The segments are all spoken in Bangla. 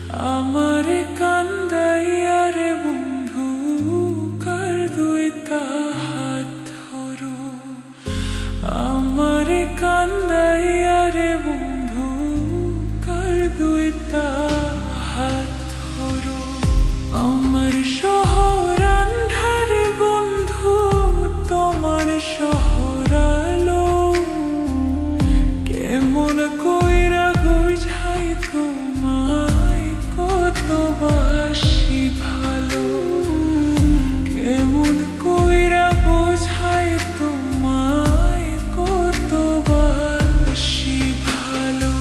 আমারে কান্দাইয়া রে বন্ধু কার দুইটা হাত ধরো, আমারে কান্দাইয়া রে বন্ধু কার দুইটা হাত ধরো। আমার শহর আন্ধারে বন্ধু তোমার শহর আলো, কেমন কইরা বুঝাই তোমায় কতবাসি ভালো, কেমন কইরা বুঝাই তোমায় কতবাসি ভালো।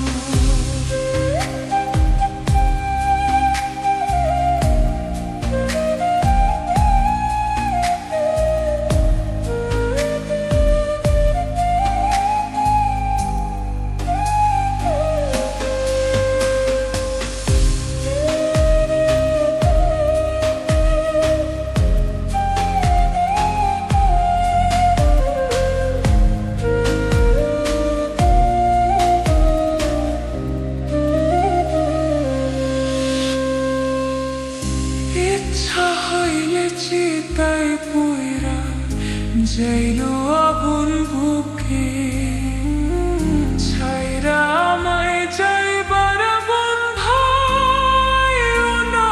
ইচ্ছা হইলে চিতাই পুইরা যাইল আগুন বুকে, ছাইরা আমায় যাইবার বন্ধাইও না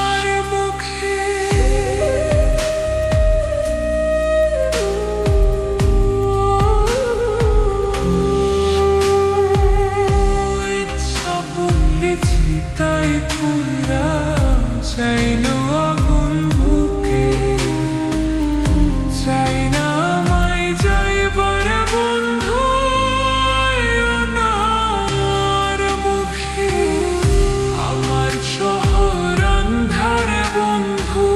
আর মুখে। ইচ্ছা বললে চিতাই পুইরা চাইল আগুন বুকে, চাই না আমায় যাইবার বন্ধু না আর মুখে। আমার শহর আন্ধার বন্ধু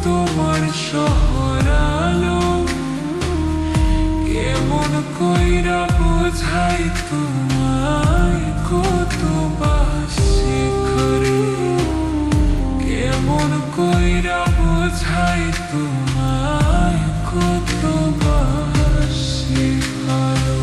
তোমার শহর আলো, কেমন কইরা বুঝাই তোমায় কতবাসি করে, কেমন কইরা বুঝাই তোমায় কতবাসি ভালো।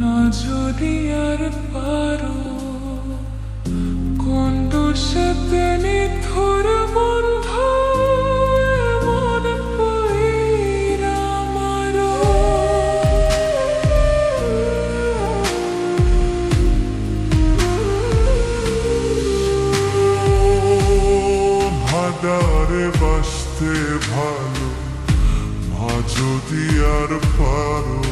না যদি আর পারো কোন দোষেতে নিথুর বন্ধু এমন পইরা মারো। ভাদারে বাসতে ভালো মা যদি আর পারো,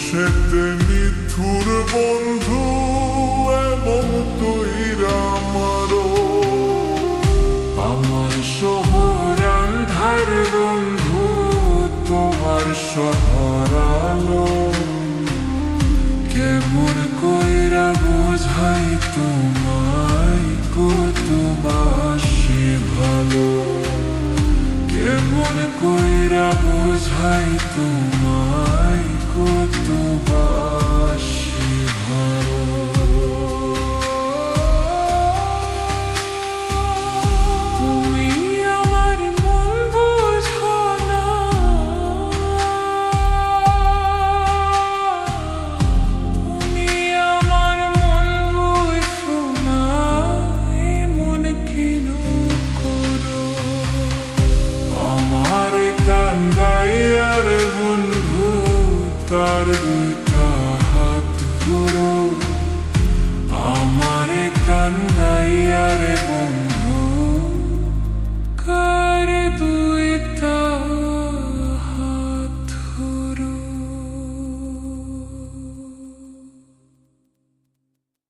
সেতে নিথুর বন্ধু এমন তৈরা মারো। আমার শহর আন্ধার বন্ধু তোমার শহর আলো, কেমন কইরা বুঝাই তোমায় কতবাসি ভালো, কেমন কইরা বুঝাই তোমায় কতবাসি ভালো। তুমি আমার মন বুঝো না, তুমি আমার মন বুঝো না, এমন কেন করো। আমার কান্দাইয়ার বন্ধু তার